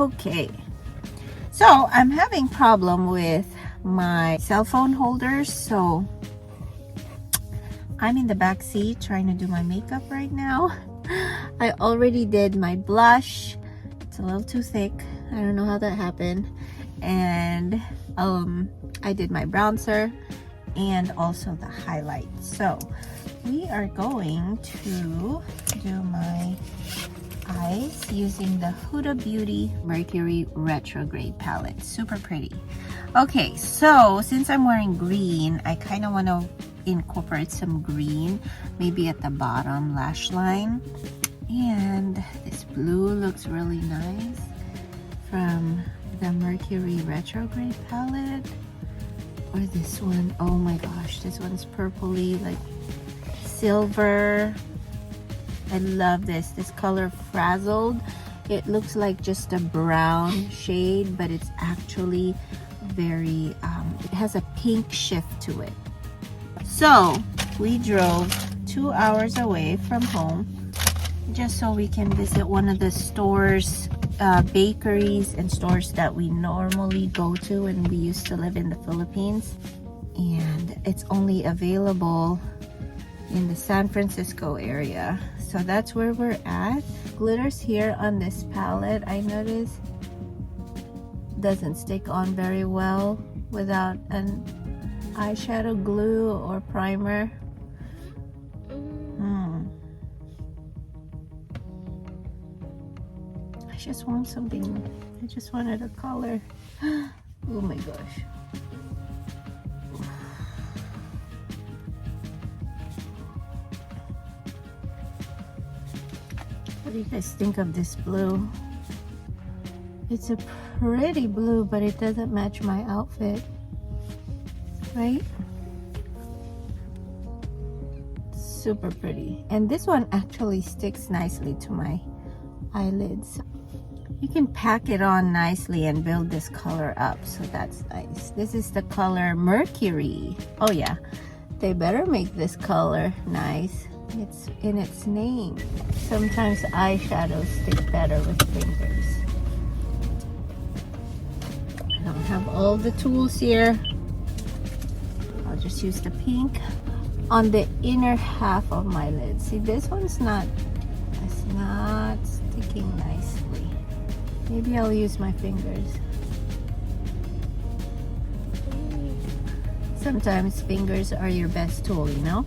Okay, so I'm having problem with my cell phone holders, so I'm in the back seat trying to do my makeup right now. I already did my blush. It's a little too thick. I don't know how that happened. And I did my bronzer and also the highlight. So we are going to do my eyes using the Huda Beauty Mercury Retrograde palette. Super pretty. Okay, so since I'm wearing green, I kind of want to incorporate some green, maybe at the bottom lash line. And this blue looks really nice from the Mercury Retrograde palette. Or this one, oh my gosh, this one's purpley, like silver. I love this color, Frazzled. It looks like just a brown shade, but it's actually very it has a pink shift to it. So we drove 2 hours away from home just so we can visit one of the stores, bakeries and stores that we normally go to when we used to live in the Philippines, and it's only available in the San Francisco area. So that's where we're at. Glitters here on this palette, I noticed, doesn't stick on very well without an eyeshadow glue or primer. I just want something, I just wanted a color. Oh my gosh. What do you guys think of this blue? It's a pretty blue, but it doesn't match my outfit, right? Super pretty. And this one actually sticks nicely to my eyelids. You can pack it on nicely and build this color up, so that's nice. This is the color Mercury. Oh yeah, they better make this color nice. It's in its name. Sometimes eyeshadows stick better with fingers. I don't have all the tools here. I'll just use the pink on the inner half of my lid. See, this one's not, it's not sticking nicely. Maybe I'll use my fingers. Sometimes fingers are your best tool, you know?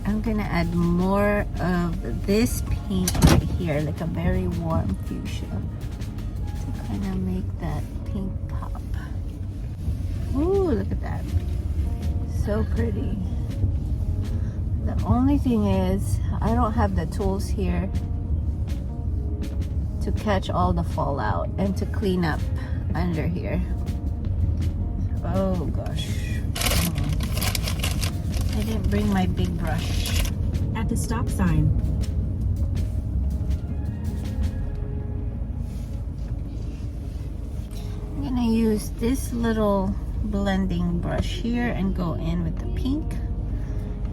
I'm gonna add more of this pink right here, like a very warm fuchsia, to kind of make that pink pop. Ooh, look at that. So pretty. The only thing is, I don't have the tools here to catch all the fallout and to clean up under here. Oh gosh. I didn't bring my big brush. At the stop sign. I'm gonna use this little blending brush here and go in with the pink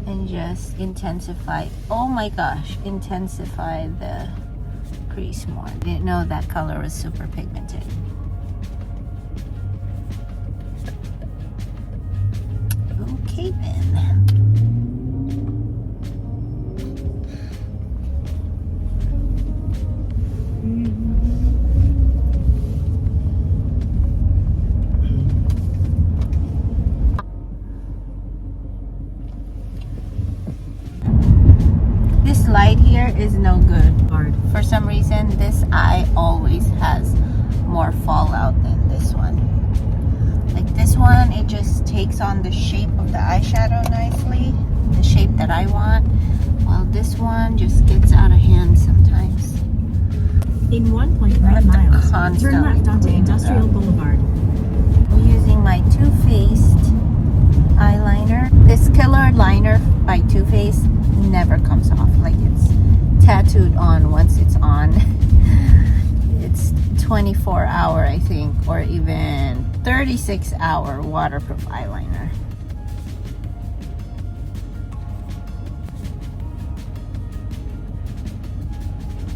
and just intensify, oh my gosh, intensify the crease more. Didn't know that color was super pigmented. Okay then. This light here is no good. For some reason, this eye always has more fallout than this one. Like this one, it just takes on the shape of the eyeshadow nicely, the shape that I want, while this one just gets out of hand sometimes. In 1.9 miles, turn left onto Industrial Boulevard. I'm using my Too Faced eyeliner. This Killer Liner by Too Faced never comes off. Like, it's tattooed on once it's on. It's 24-hour, I think, or even 36-hour waterproof eyeliner.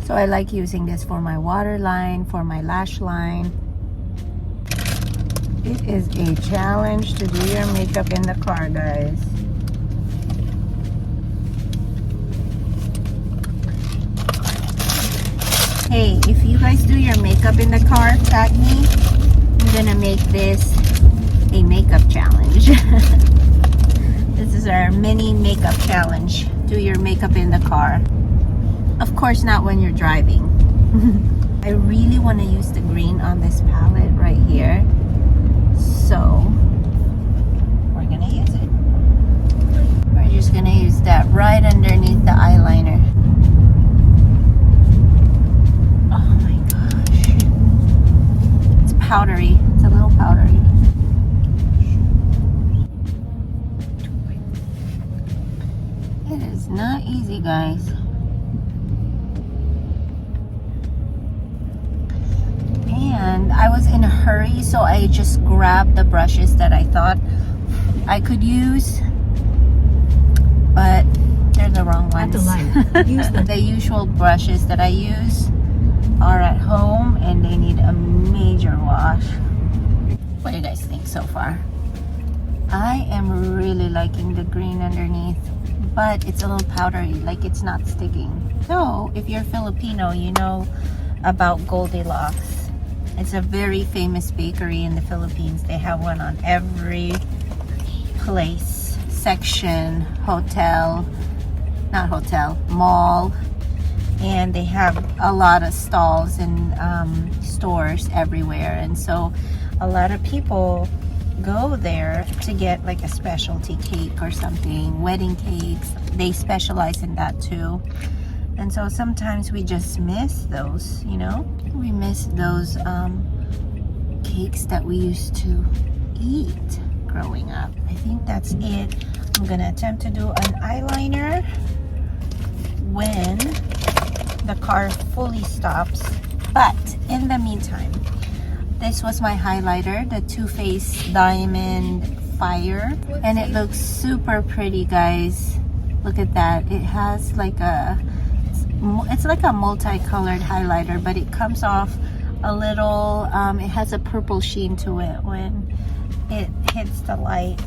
So I like using this for my waterline, for my lash line. It is a challenge to do your makeup in the car, guys. Hey, if you guys do your makeup in the car, tag me. I'm gonna make this a makeup challenge. This is our mini makeup challenge. Do your makeup in the car. Of course, not when you're driving. I really want to use the green on this palette right here. So, we're gonna use it. We're just gonna use that right underneath the eyeliner. Powdery. It's a little powdery. It is not easy, guys. And I was in a hurry, so I just grabbed the brushes that I thought I could use, but they're the wrong ones. Use the usual brushes that I use are at home and they need a major wash. What do you guys think so far? I am really liking the green underneath, but it's a little powdery, like it's not sticking. So if you're Filipino, you know about Goldilocks. It's a very famous bakery in the Philippines. They have one on every place, section, mall. And they have a lot of stalls and stores everywhere, and so a lot of people go there to get like a specialty cake or something, wedding cakes. They specialize in that too, and so sometimes we just miss those, you know, we miss those cakes that we used to eat growing up. I think that's it. I'm gonna attempt to do an eyeliner when the car fully stops, but in the meantime, this was my highlighter, the Too Faced Diamond Fire, and it looks super pretty, guys. Look at that. It has like it's like a multicolored highlighter, but it comes off a little, it has a purple sheen to it when it hits the light.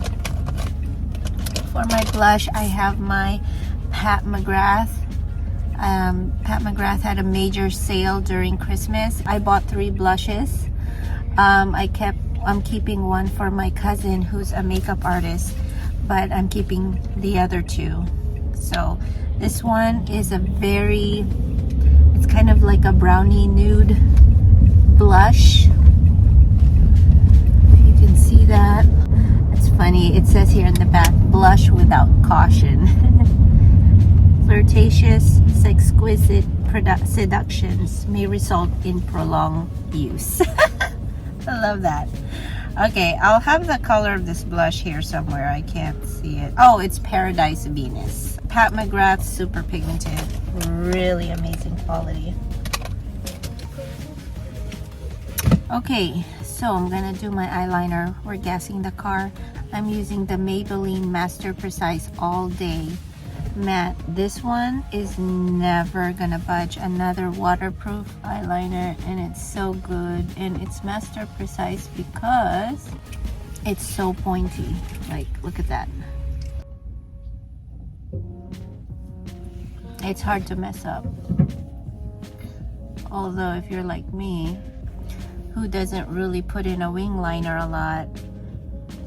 For my blush, I have my Pat McGrath. Pat McGrath had a major sale during Christmas. I bought 3 blushes. I'm keeping one for my cousin who's a makeup artist, but I'm keeping the other 2. So this one is it's kind of like a brownie nude blush. If you can see that. It's funny, it says here in the back, blush without caution. Flirtatious, exquisite seductions may result in prolonged use. I love that. Okay, I'll have the color of this blush here somewhere. I can't see it. Oh, it's Paradise Venus. Pat McGrath, super pigmented. Really amazing quality. Okay, so I'm gonna do my eyeliner. We're gassing the car. I'm using the Maybelline Master Precise All Day Matte. This one is never gonna budge. Another waterproof eyeliner, and it's so good, and it's Master Precise because it's so pointy. Like, look at that. It's hard to mess up. Although if you're like me, who doesn't really put in a wing liner a lot,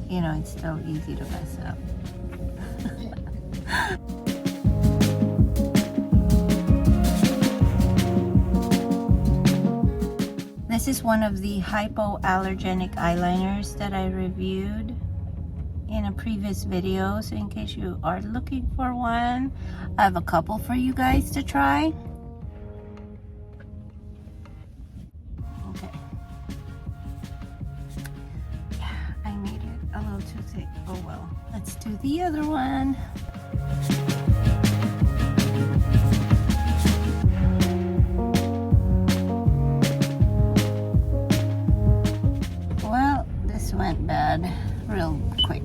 you know, it's still easy to mess up. This is one of the hypoallergenic eyeliners that I reviewed in a previous video. So in case you are looking for one, I have a couple for you guys to try. Okay. Yeah, I made it a little too thick. Oh well. Let's do the other one. Went bad real quick.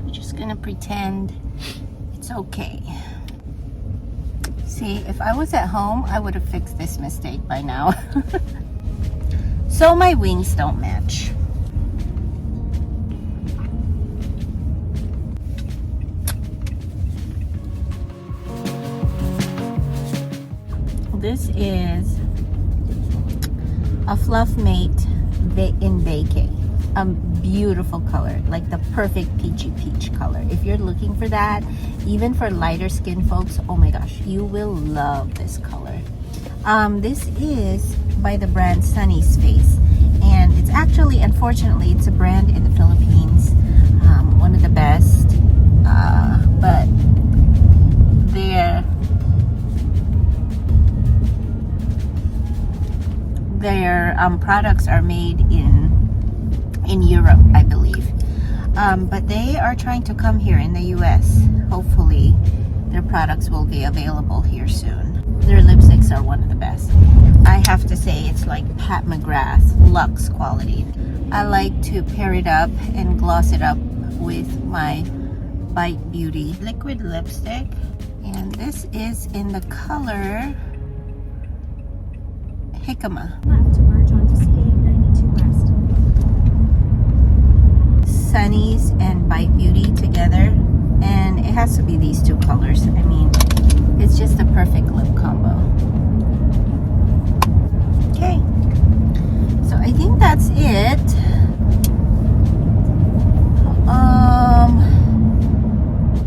We're just gonna pretend it's okay. See, if I was at home, I would have fixed this mistake by now. So my wings don't match. This is a Fluff Mate in Vacay. A beautiful color, like the perfect peachy peach color. If you're looking for that, even for lighter skin folks, oh my gosh, you will love this color. This is by the brand Sunny's Face, and it's actually, unfortunately, it's a brand in the Philippines, one of the best, but their products are made in Europe, I believe, but they are trying to come here in the US. Hopefully their products will be available here soon. Their lipsticks are one of the best. I have to say, it's like Pat McGrath luxe quality. I like to pair it up and gloss it up with my Bite Beauty liquid lipstick, and this is in the color Jicama. Left to merge onto CA92 West. Sunny's and Bite Beauty together, and it has to be these two colors. I mean, it's just a perfect lip combo. Okay, so I think that's it.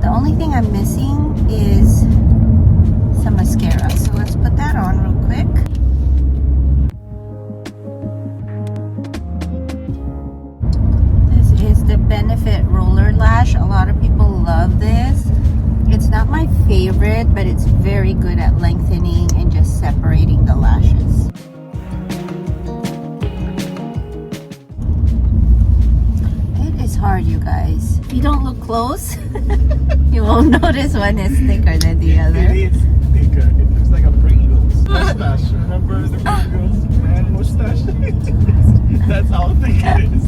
The only thing I'm missing is some mascara, so let's put that on real quick. This is the Benefit Roller Lash. A lot of people love this. It's not my favorite, but it's very good at lengthening and just separating the lashes. It is hard, you guys. If you don't look close, you won't notice one is thicker than the other. It is thicker. It looks like a Pringles mustache. Remember the Pringles man mustache? That's how thick it is.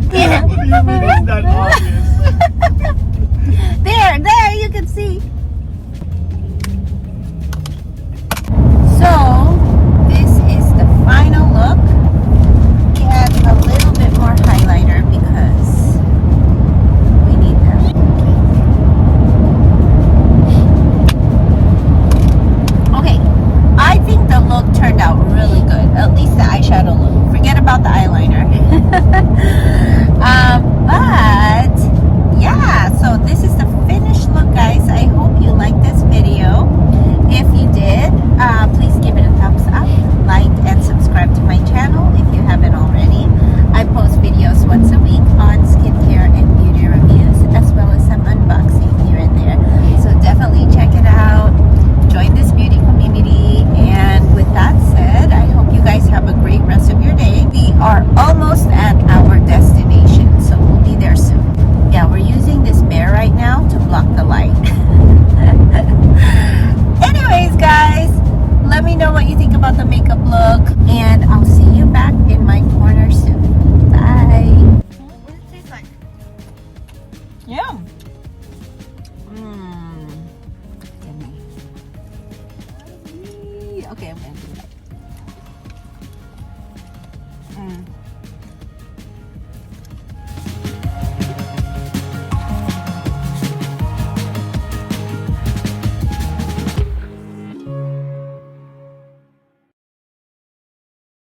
What do you mean it's not obvious? There, you can see. So, this is the final look. We add a little bit more highlighter because we need that. Okay, I think the look turned out really good. At least the eyeshadow look. Forget about the eyeliner. But yeah, so this is the finished look, guys. I hope you liked this video. If you did, please give it a thumbs up, like, and subscribe to my channel if you haven't already. I post videos once a week on skincare and beauty reviews, as well as some unboxing here and there. So definitely check it out. Join this beauty community. And with that said, I hope you guys have a great rest of your day. We are almost at our destination, so we'll be there soon. Yeah, we're using this bear right now to block the light. Anyways, guys, let me know what you think about the makeup look, and I'll see you back in my corner soon. Bye. What does it taste like? Yum. Mmm. Okay, I'm gonna